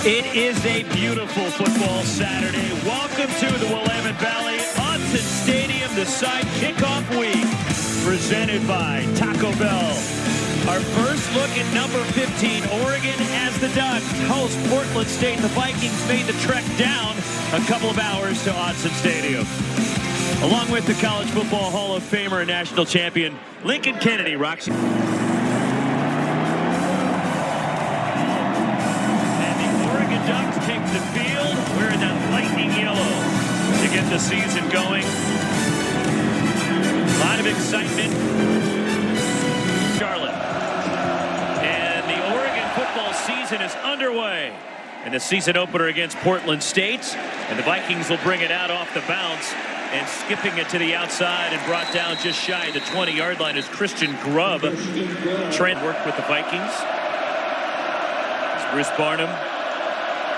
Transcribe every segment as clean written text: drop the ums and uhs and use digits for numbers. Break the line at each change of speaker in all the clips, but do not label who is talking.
It is a beautiful football Saturday. Welcome to the Willamette Valley Autzen Stadium, the side kickoff week, presented by Taco Bell. Our first look at number 15, Oregon, as the Ducks host Portland State. The Vikings made the trek down a couple of hours to Autzen Stadium. Along with the College Football Hall of Famer and national champion, Lincoln Kennedy, Roxy. Ducks take the field wearing that lightning yellow to get the season going. A lot of excitement. Charlotte. And the Oregon football season is underway. And the season opener against Portland State. And the Vikings will bring it out off the bounce. And skipping it to the outside and brought down just shy of the 20-yard line is Christian Grubb. Trent worked with the Vikings. It's Bruce Barnum.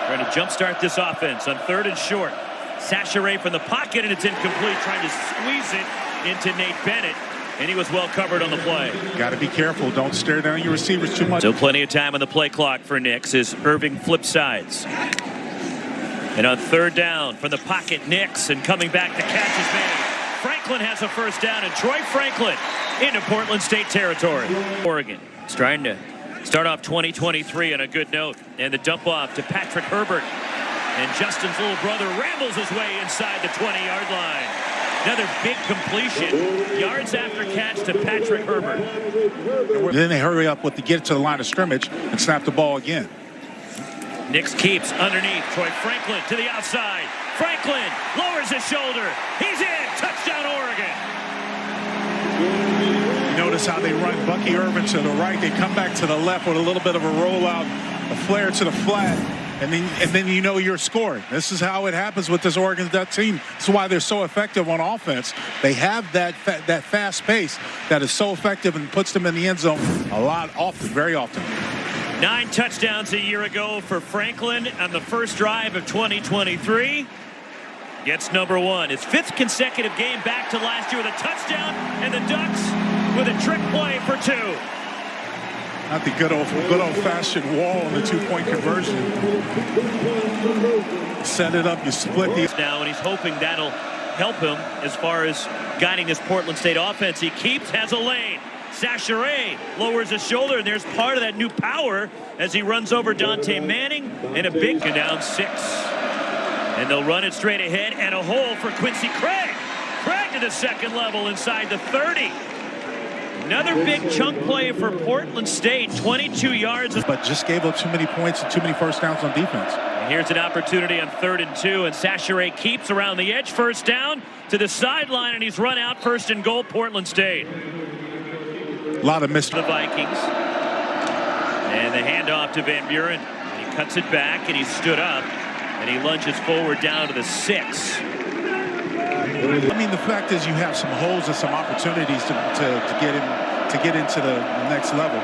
Trying to jumpstart this offense on 3rd and short. Sacheret from the pocket, and it's incomplete. Trying to squeeze it into Nate Bennett, and he was well covered on the play.
Got to be careful. Don't stare down your receivers too much.
So plenty of time on the play clock for Nix as Irving flips sides. And on 3rd down from the pocket, Nix, and coming back, the catch is made. Franklin has a first down, and Troy Franklin into Portland State territory. Oregon is trying to start off 2023 on a good note, and the dump off to Patrick Herbert, and Justin's little brother rambles his way inside the 20-yard line. Another big completion, yards after catch to Patrick Herbert.
Then they hurry up with to get to the line of scrimmage and snap the ball again.
Nix keeps underneath. Troy Franklin to the outside. Franklin lowers his shoulder. He's in. Touchdown, Oregon.
Notice how they run Bucky Irvin to the right. They come back to the left with a little bit of a rollout, a flare to the flat, and then you know you're scoring. This is how it happens with this Oregon Duck team. This is why they're so effective on offense. They have that fast pace that is so effective and puts them in the end zone very often.
9 touchdowns a year ago for Franklin on the first drive of 2023. Gets number 1. His 5th consecutive game back to last year with a touchdown, and the Ducks with a trick play for 2.
Not the good old-fashioned wall on the 2-point conversion. Set it up, you split the...
Now, and he's hoping that'll help him as far as guiding this Portland State offense. He has a lane. Sacheret lowers his shoulder, and there's part of that new power as he runs over Dante Manning, and a big down 6. And they'll run it straight ahead, and a hole for Quincy Craig. Craig to the second level inside the 30. Another big chunk play for Portland State, 22 yards.
But just gave up too many points and too many first downs on defense.
And here's an opportunity on 3rd and 2, and Sacheret keeps around the edge, first down to the sideline, and he's run out 1st and goal, Portland State.
A lot of mystery.
The Vikings. And the handoff to Van Buren. He cuts it back, and he stood up, and he lunges forward down to the 6.
I mean, the fact is you have some holes and some opportunities to get into the next level.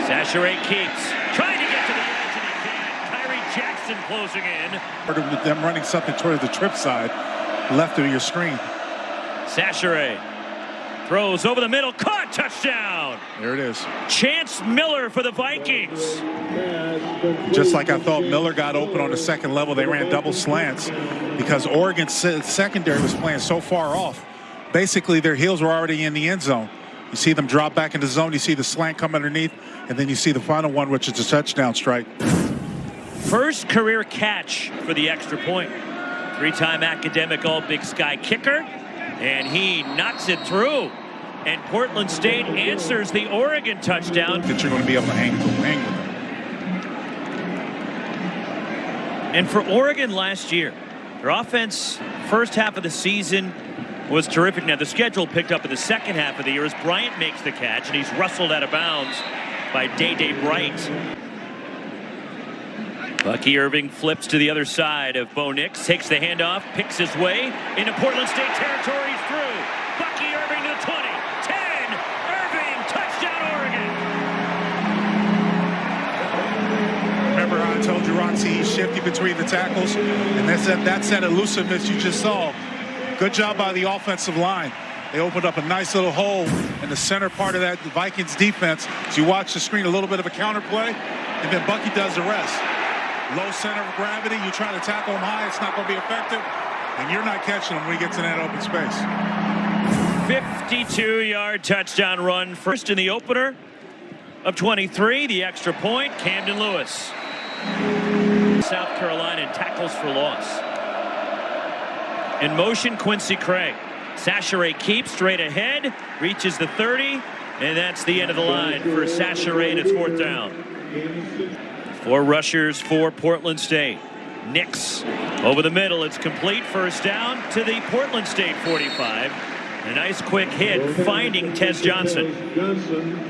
Sacheret keeps trying to get to the edge, and he can't. Tyree Jackson closing in.
Part of them running something towards the trip side, left of your screen.
Sacheret throws over the middle, caught, touchdown.
There it is.
Chance Miller for the Vikings.
Just like I thought Miller got open on the second level, they ran double slants because Oregon's secondary was playing so far off. Basically, their heels were already in the end zone. You see them drop back in the zone, you see the slant come underneath, and then you see the final one, which is a touchdown strike.
First career catch for the extra point. 3-time academic All-Big Sky kicker, and he knocks it through. And Portland State answers the Oregon touchdown.
That you're going to be able to hang with them.
And for Oregon last year, their offense, first half of the season, was terrific. Now, the schedule picked up in the second half of the year as Bryant makes the catch, and he's wrestled out of bounds by Day Bright. Bucky Irving flips to the other side of Bo Nix, takes the handoff, picks his way into Portland State territory. He's through. Bucky Irving to the 20, 10, Irving, touchdown, Oregon.
Remember how I told you, Roxy, he's shifty between the tackles, and that's that elusiveness you just saw. Good job by the offensive line. They opened up a nice little hole in the center part of that Vikings defense. As you watch the screen, a little bit of a counter play. and then Bucky does the rest. Low center of gravity, you try to tackle him high, it's not going to be effective, and you're not catching him when he gets in that open space.
52-yard touchdown run, first in the opener of 23, the extra point, Camden Lewis. South Carolina tackles for loss. In motion, Quincy Craig. Sashere keeps straight ahead, reaches the 30, and that's the end of the line for Sashere, and it's fourth down. 4 rushers for Portland State. Nix over the middle, it's complete, first down to the Portland State 45. A nice quick hit finding Tez Johnson.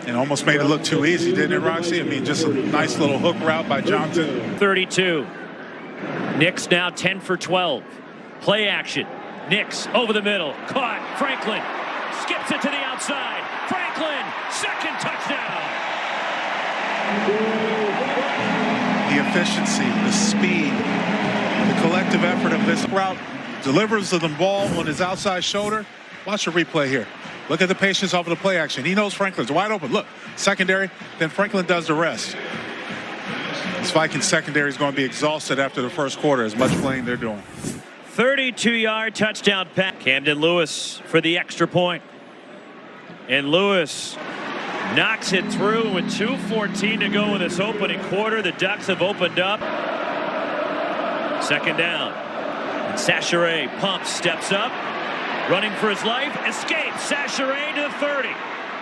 And almost made it look too easy, didn't it, Roxy? I mean, just a nice little hook route by Johnson.
32. Nix now 10 for 12. Play action. Nix over the middle. Caught. Franklin skips it to the outside. Franklin, second touchdown.
The efficiency, the speed, the collective effort of this route delivers the ball on his outside shoulder. Watch the replay here. Look at the patience off of the play action. He knows Franklin's wide open. Look, secondary, then Franklin does the rest. This Vikings secondary is going to be exhausted after the first quarter, as much playing they're doing.
32-yard touchdown pass. Camden Lewis for the extra point. And Lewis knocks it through with 2:14 to go in this opening quarter. The Ducks have opened up. Second down. And Sashere pumps, steps up. Running for his life, escapes. Sashere to the 30.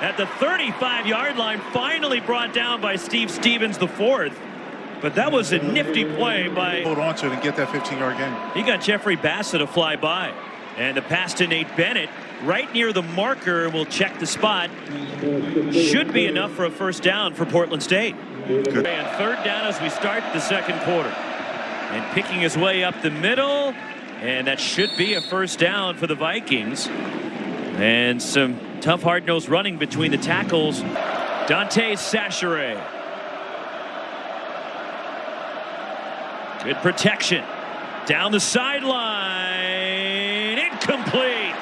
At the 35-yard line, finally brought down by Steve Stevens, the fourth. But that was a nifty play by...
Hold on to it and get that 15-yard gain.
He got Jeffrey Bassett to fly by. And the pass to Nate Bennett right near the marker. We'll check the spot. Should be enough for a first down for Portland State.
Good.
And third down as we start the second quarter. And picking his way up the middle. And that should be a first down for the Vikings. And some tough, hard-nosed running between the tackles. Dante Sashere. Good protection. Down the sideline. Incomplete.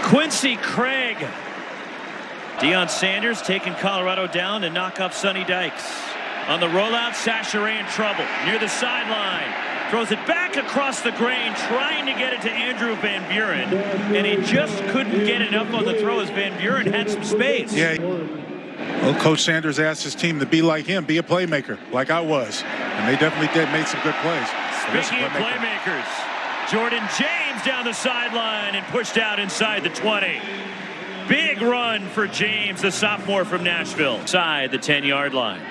Quincy Craig. Deion Sanders taking Colorado down to knock off Sonny Dykes. On the rollout, Sashere in trouble. Near the sideline. Throws it back across the grain, trying to get it to Andrew Van Buren. And he just couldn't get enough on the throw as Van Buren had some space.
Yeah. Well, Coach Sanders asked his team to be like him, be a playmaker, like I was. And they definitely did, made some good plays.
Speaking of playmakers, Jordan James down the sideline and pushed out inside the 20. Big run for James, the sophomore from Nashville. Side the 10-yard line.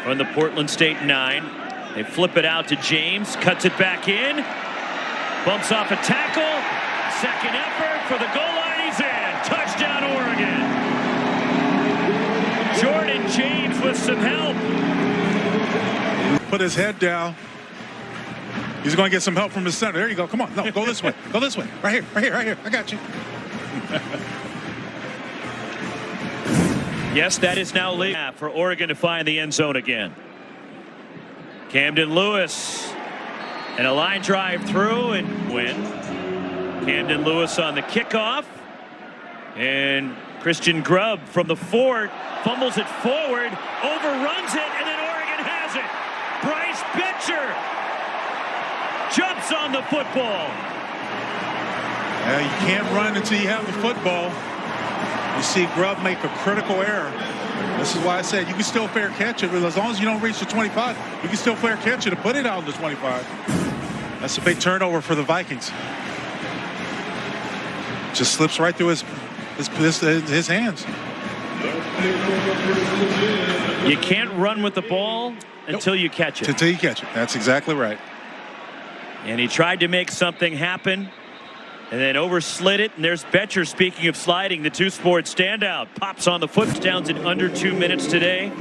From the Portland State 9. They flip it out to James, cuts it back in, bumps off a tackle, second effort for the goal line, he's in. Touchdown, Oregon. Jordan James with some help.
Put his head down. He's going to get some help from his center. There you go. Come on. No, go this way. Go this way. Right here. Right here. Right here. I got you.
Yes, that is now legal for Oregon to find the end zone again. Camden Lewis and a line drive through and win. Camden Lewis on the kickoff. And Christian Grubb from the fort fumbles it forward, overruns it, and then Oregon has it. Bryce Betcher jumps on the football.
Yeah, you can't run until you have the football. You see Grubb make a critical error. This is why I said you can still fair catch it, but as long as you don't reach the 25, you can still fair catch it and put it out on the 25. That's a big turnover for the Vikings. Just slips right through his hands.
You can't run with the ball until you catch it.
Until you catch it. That's exactly right.
And he tried to make something happen and then overslid it. And there's Betcher, speaking of sliding, the two-sport standout. Pops on the foot, downs in under 2 minutes today.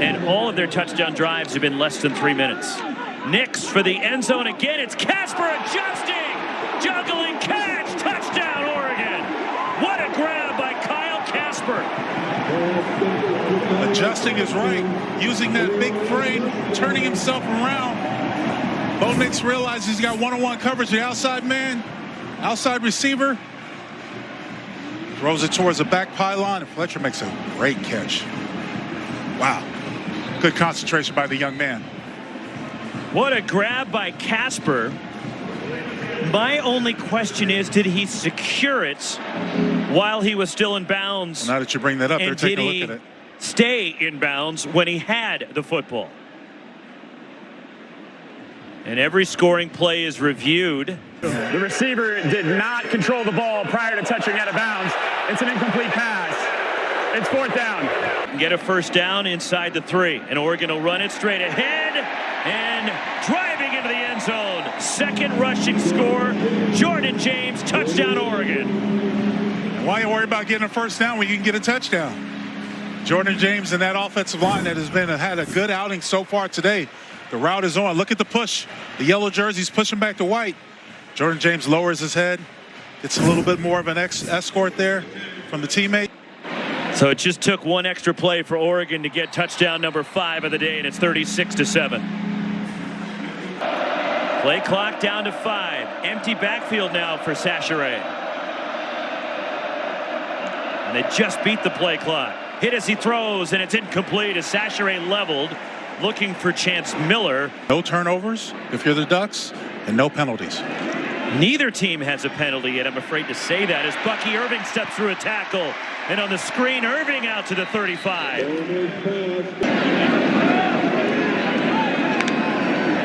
And all of their touchdown drives have been less than 3 minutes. Nix for the end zone again. It's Casper adjusting. Juggling catch. Touchdown, Oregon. What a grab by Kyle Casper.
Adjusting is right. Using that big frame, turning himself around. Bo Nix realizes he's got one-on-one coverage. The outside man, outside receiver, throws it towards the back pylon, and Fletcher makes a great catch. Wow. Good concentration by the young man.
What a grab by Casper. My only question is, did he secure it while he was still in bounds?
Now that you bring that up, they're
And
taking
did
a
he
look at it.
stay in bounds when he had the football? And every scoring play is reviewed.
The receiver did not control the ball prior to touching out of bounds. It's an incomplete pass. It's 4th down.
Get a first down inside the 3. And Oregon will run it straight ahead. And driving into the end zone. Second rushing score. Jordan James, touchdown Oregon.
Why you worry about getting a first down when you can get a touchdown? Jordan James and that offensive line that has had a good outing so far today. The route is on. Look at the push. The yellow jersey's pushing back to white. Jordan James lowers his head. Gets a little bit more of an escort there from the teammate.
So it just took one extra play for Oregon to get touchdown number 5 of the day, and it's 36-7. Play clock down to 5. Empty backfield now for Sachere. And they just beat the play clock. Hit as he throws, and it's incomplete as Sachere leveled, looking for Chance Miller.
No turnovers if you're the Ducks, and no penalties.
Neither team has a penalty yet, I'm afraid to say that, as Bucky Irving steps through a tackle. And on the screen, Irving out to the 35.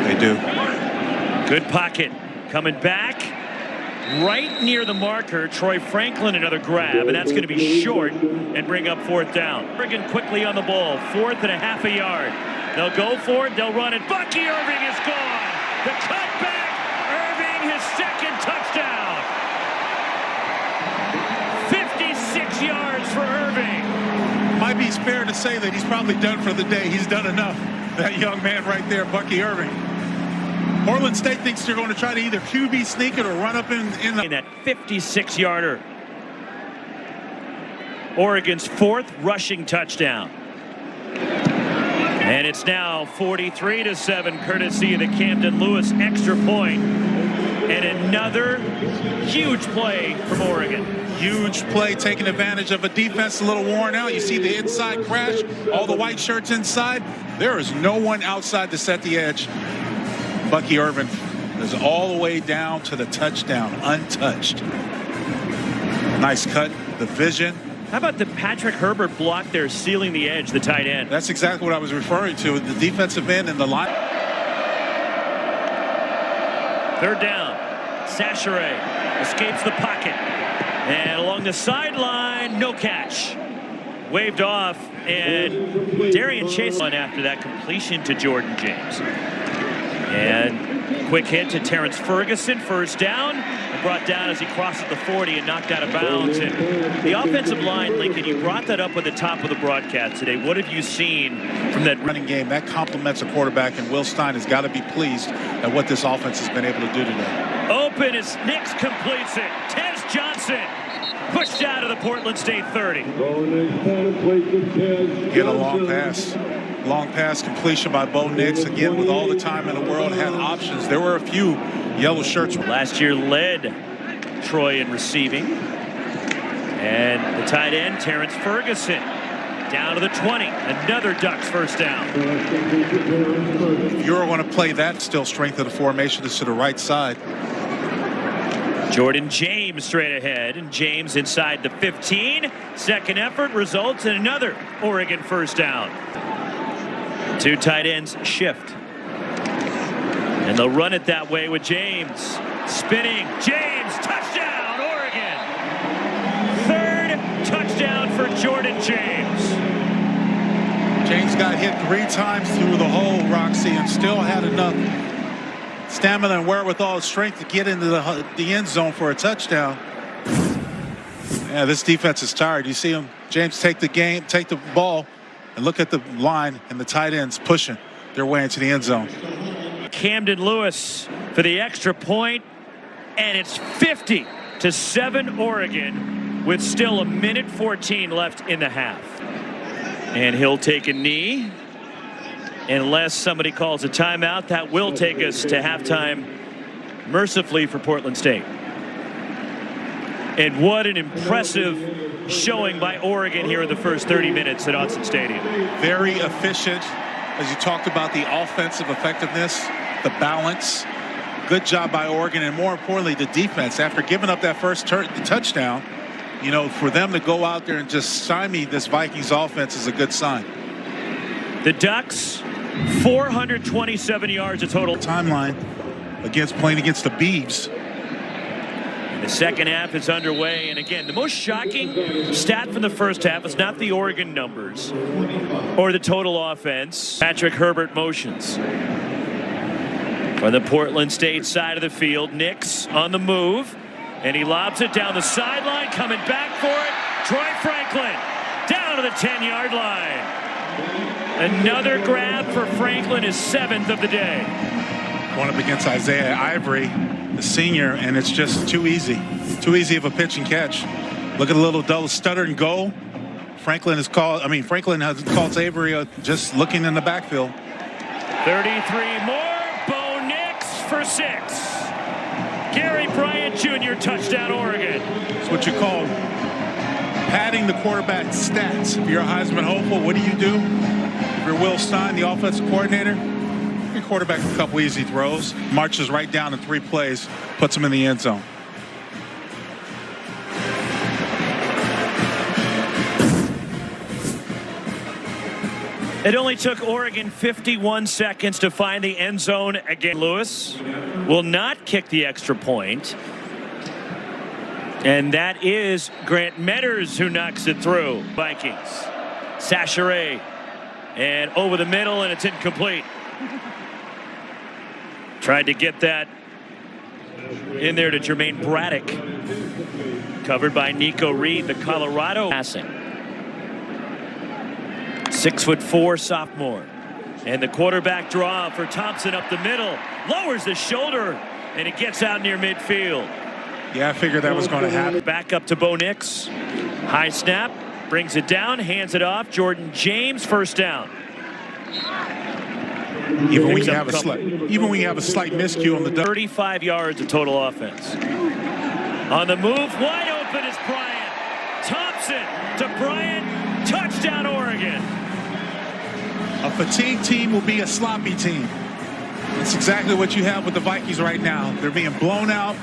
They do.
Good pocket. Coming back right near the marker. Troy Franklin another grab, and that's going to be short and bring up 4th down. Oregon quickly on the ball. 4th and a half a yard. They'll go for it. They'll run it. Bucky Irving is gone. The cutback. Irving, his second touchdown. 56 yards for Irving.
Might be fair to say that he's probably done for the day. He's done enough. That young man right there, Bucky Irving. Portland State thinks they're going to try to either QB sneak it or run up in the...
In that 56-yarder. Oregon's 4th rushing touchdown. And it's now 43-7, courtesy of the Camden Lewis extra point. And another huge play from Oregon.
Huge play, taking advantage of a defense a little worn out. You see the inside crash, all the white shirts inside. There is no one outside to set the edge. Bucky Irving is all the way down to the touchdown, untouched. Nice cut, the vision.
How about the Patrick Herbert block there, sealing the edge, the tight end?
That's exactly what I was referring to. The defensive end and the line.
3rd down. Sachere escapes the pocket. And along the sideline, no catch. Waved off, and Darian Chase on after that completion to Jordan James. And quick hit to Terrence Ferguson, 1st down, and brought down as he crosses the 40 and knocked out of bounds. And the offensive line, Lincoln, you brought that up at the top of the broadcast today. What have you seen from that
running game? That complements a quarterback, and Will Stein has got to be pleased at what this offense has been able to do today.
Open as Nix completes it. Tez Johnson pushed out of the Portland State 30.
Get a long pass. Long pass completion by Bo Nix. Again, with all the time in the world, had options. There were a few yellow shirts.
Last year led Troy in receiving. And the tight end, Terrence Ferguson, down to the 20. Another Ducks first down.
If you're going to play that, still strength of the formation is to the right side.
Jordan James straight ahead, and James inside the 15. Second effort results in another Oregon first down. 2 tight ends shift. And they'll run it that way with James. Spinning, James, touchdown, Oregon. 3rd touchdown for Jordan James.
James got hit 3 times through the hole, Roxy, and still had enough stamina and wherewithal and strength to get into the end zone for a touchdown. Yeah, this defense is tired. You see him, James, take the ball, and look at the line and the tight ends pushing their way into the end zone.
Camden Lewis for the extra point, and it's 50-7 Oregon with still 1:14 left in the half. And he'll take a knee. Unless somebody calls a timeout, that will take us to halftime, mercifully for Portland State. And what an impressive showing by Oregon here in the first 30 minutes at Autzen Stadium.
Very efficient, as you talked about the offensive effectiveness, the balance. Good job by Oregon, and more importantly, the defense. After giving up that first touchdown, you know, for them to go out there and just stymie this Vikings offense is a good sign.
The Ducks, 427 yards of total.
Timeline playing against the Beavs.
The second half is underway, and again, the most shocking stat from the first half is not the Oregon numbers or the total offense. Patrick Herbert motions. From the Portland State side of the field, Nix on the move, and he lobs it down the sideline, coming back for it. Troy Franklin down to the 10-yard line. Another grab for Franklin, his 7th of the day.
Going up against Isaiah Ivory, the senior, and it's just too easy of a pitch and catch. Look at a little double stutter and go. Franklin has called Avery just looking in the backfield.
33 more. Bo Nix for 6. Gary Bryant Jr. touchdown Oregon.
It's what you call padding the quarterback's stats. If you're a Heisman hopeful, what do? If you're Will Stein, the offensive coordinator, your quarterback a couple easy throws, marches right down in 3 plays, puts him in the end zone.
It only took Oregon 51 seconds to find the end zone again. Lewis will not kick the extra point. And that is Grant Metters who knocks it through. Vikings. Sachere. And over the middle, and it's incomplete. Tried to get that in there to Jermaine Braddock. Covered by Nico Reed, the Colorado passing. 6'4" sophomore. And the quarterback draw for Thompson up the middle. Lowers the shoulder, and it gets out near midfield.
Yeah, I figured that was going to happen.
Back up to Bo Nix. High snap. Brings it down. Hands it off. Jordan James, first down.
Even when you have a slight miscue on the
35 yards of total offense. On the move, wide open is Bryant. Thompson to Bryant. Touchdown Oregon.
A fatigued team will be a sloppy team. That's exactly what you have with the Vikings right now. They're being blown out,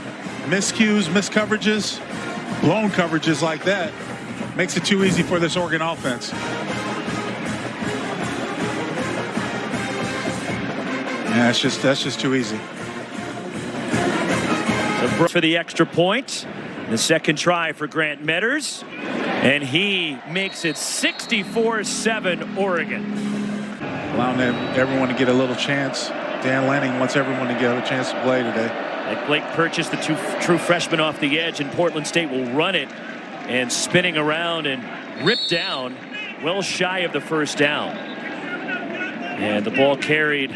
miscues, miscoverages, blown coverages like that. Makes it too easy for this Oregon offense. Yeah, that's just too easy.
So for the extra point, the second try for Grant Metters, and he makes it 64-7 Oregon.
Allowing everyone to get a little chance. Dan Lanning wants everyone to get a chance to play today.
Like Blake Purchase, the true freshman off the edge, and Portland State will run it, and spinning around and ripped down, well shy of the first down. And the ball carried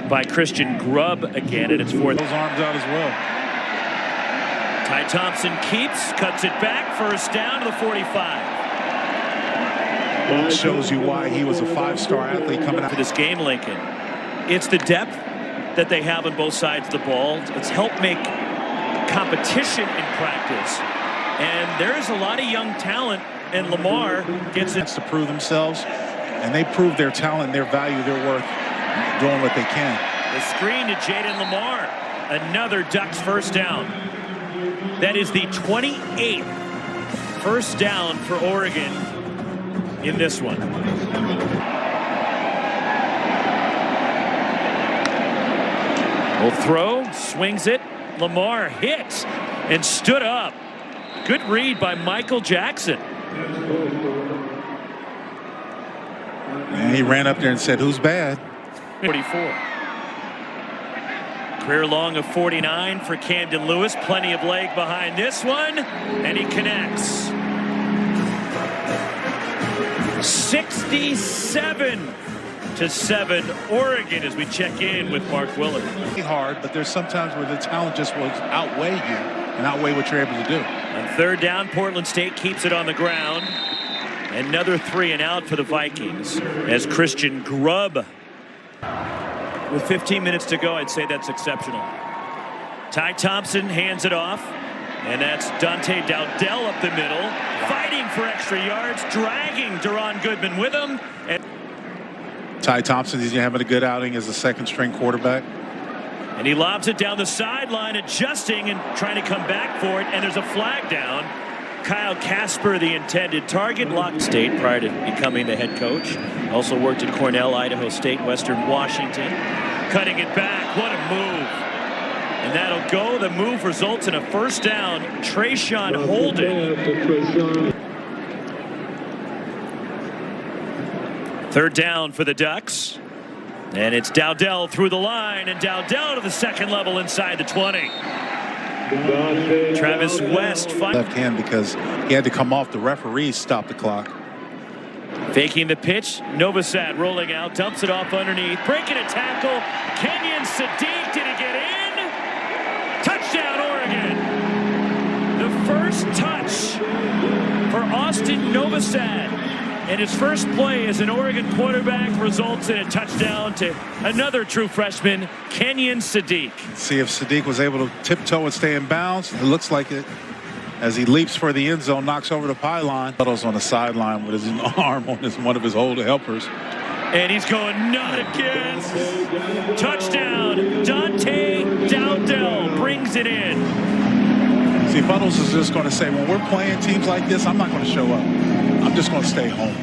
by Christian Grubb again, and it's 4th.
Those arms out as well.
Ty Thompson keeps, cuts it back, first down to the 45.
It shows you why he was a 5-star athlete coming out
for this game, Lincoln. It's the depth that they have on both sides of the ball. It's helped make competition in practice. And there's a lot of young talent, and Lamar gets it
to prove themselves, and they prove their talent, their value, their worth, doing what they can.
The screen to Jaden Lamar. Another Ducks first down. That is the 28th first down for Oregon in this one. Will throw, swings it. Lamar hits and stood up. Good read by Michael Jackson.
And he ran up there and said, "Who's bad?"
44. Career long of 49 for Camden Lewis. Plenty of leg behind this one, and he connects. 67-7 Oregon as we check in with Mark Willard.
Hard, but there's sometimes where the talent just will outweigh you and outweigh what you're able to do.
On third down, Portland State keeps it on the ground. Another 3 and out for the Vikings as Christian Grubb. With 15 minutes to go, I'd say that's exceptional. Ty Thompson hands it off, and that's Dante Dowdell up the middle, fighting for extra yards, dragging Deron Goodman with him. And
Ty Thompson, he's having a good outing as a second-string quarterback.
And he lobs it down the sideline, adjusting and trying to come back for it, and there's a flag down. Kyle Casper, the intended target. Lock State prior to becoming the head coach. Also worked at Cornell, Idaho State, Western Washington. Cutting it back. What a move. And that'll go. The move results in a first down. Trayshawn Holden. Third down for the Ducks. And it's Dowdell through the line, and Dowdell to the second level inside the 20. Travis West
left hand because he had to come off. The referee stopped the clock.
Faking the pitch. Novosad rolling out, dumps it off underneath, breaking a tackle. Kenyon Sadiq, did he get in? Touchdown, Oregon. The first touch for Austin Novosad. And his first play as an Oregon quarterback results in a touchdown to another true freshman, Kenyon Sadiq.
See if Sadiq was able to tiptoe and stay in bounds. It looks like it as he leaps for the end zone, knocks over the pylon. Huddles on the sideline with his arm on one of his older helpers.
And he's going, not again. Touchdown. Dante Dowdell brings it in.
See, Buttles is just going to say, when we're playing teams like this, I'm not going to show up. I'm just going to stay home.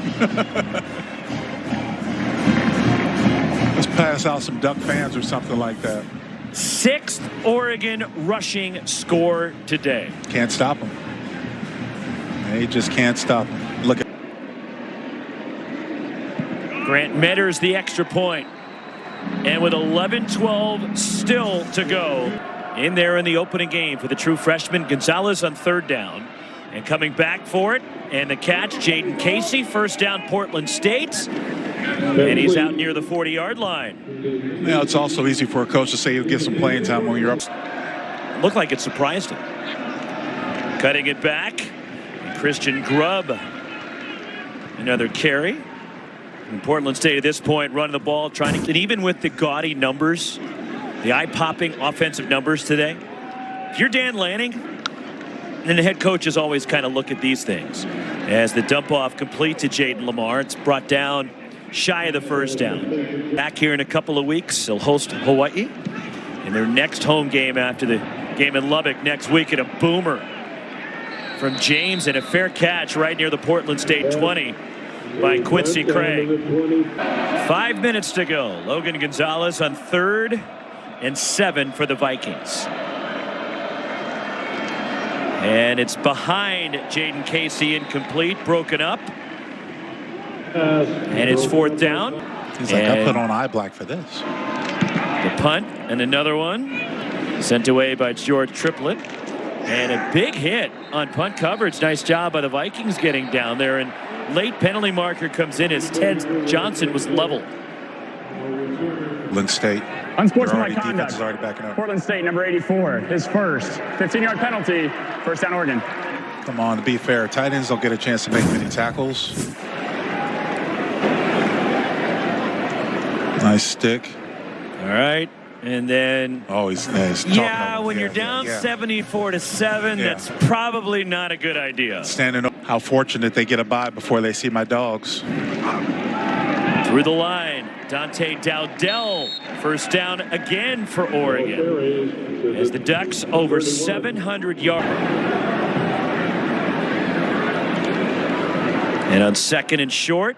Let's pass out some Duck fans or something like that.
Sixth Oregon rushing score today.
Can't stop him. They just can't stop him. Look at
Grant Metters the extra point. And with 11-12 still to go in there in the opening game for the true freshman, Gonzalez on third down. And coming back for it, and the catch, Jaden Casey, first down Portland State, and he's out near the 40-yard line.
You know, it's also easy for a coach to say he'll get some playing time when you're up.
Looked like it surprised him. Cutting it back, and Christian Grubb, another carry. And Portland State at this point running the ball, trying to, and even with the gaudy numbers, the eye-popping offensive numbers today, if you're Dan Lanning, and the head coaches always kind of look at these things. As the dump-off complete to Jaden Lamar, it's brought down shy of the first down. Back here in a couple of weeks, they'll host Hawaii in their next home game after the game in Lubbock next week, and a boomer from James and a fair catch right near the Portland State 20 by Quincy Craig. 5 minutes to go. Logan Gonzalez on 3rd and 7 for the Vikings. And it's behind Jaden Casey, incomplete, broken up. And it's 4th down.
He's like, I put on eye black for this.
The punt and another one sent away by George Triplett. And a big hit on punt coverage. Nice job by the Vikings getting down there. And late penalty marker comes in as Ted Johnson was level.
Lynn State.
Unsportsmanlike conduct.
Already backing up.
Portland State, number 84, his first 15-yard penalty, first down Oregon.
Come on, to be fair, tight ends don't get a chance to make many tackles. Nice stick.
All right. And then,
oh, he's
yeah, when you're down 74-7, that's probably not a good idea.
Standing up. How fortunate they get a bye before they see my dogs.
Through the line, Dante Dowdell, first down again for Oregon. As the Ducks over 700 yards. And on 2nd and short,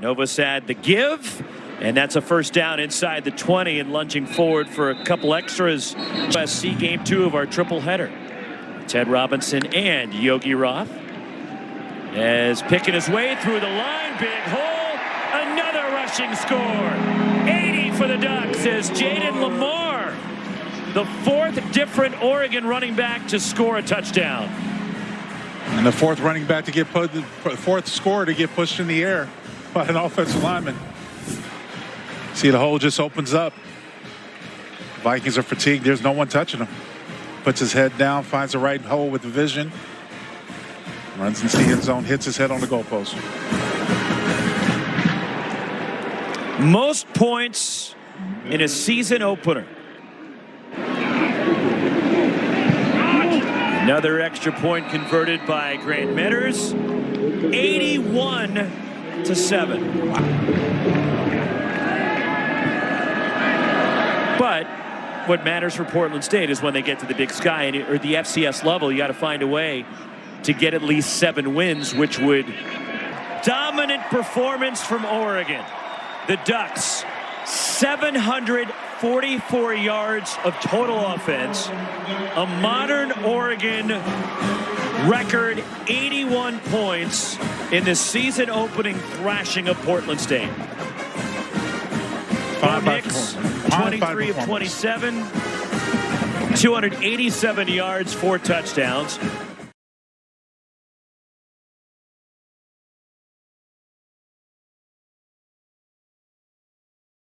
Novosad the give. And that's a first down inside the 20 and lunging forward for a couple extras. USC game 2 of our triple header. Ted Robinson and Yogi Roth. As picking his way through the line, big hole, another rushing score. 80 for the Ducks as Jaden Lamar, the 4th different Oregon running back to score a touchdown.
And the 4th running back to get put, the 4th scorer to get pushed in the air by an offensive lineman. See, the hole just opens up. Vikings are fatigued. There's no one touching him. Puts his head down, finds the right hole with the vision. Runs into the end zone, hits his head on the goalpost.
Most points in a season opener. Another extra point converted by Grant Metters. 81-7. what matters for Portland State is when they get to the Big Sky or the FCS level, you got to find a way to get at least 7 wins, which would dominant performance from Oregon. The Ducks, 744 yards of total offense, a modern Oregon record 81 points in the season opening thrashing of Portland State. Bo Nix, 23 of 27, 287 yards, 4 touchdowns.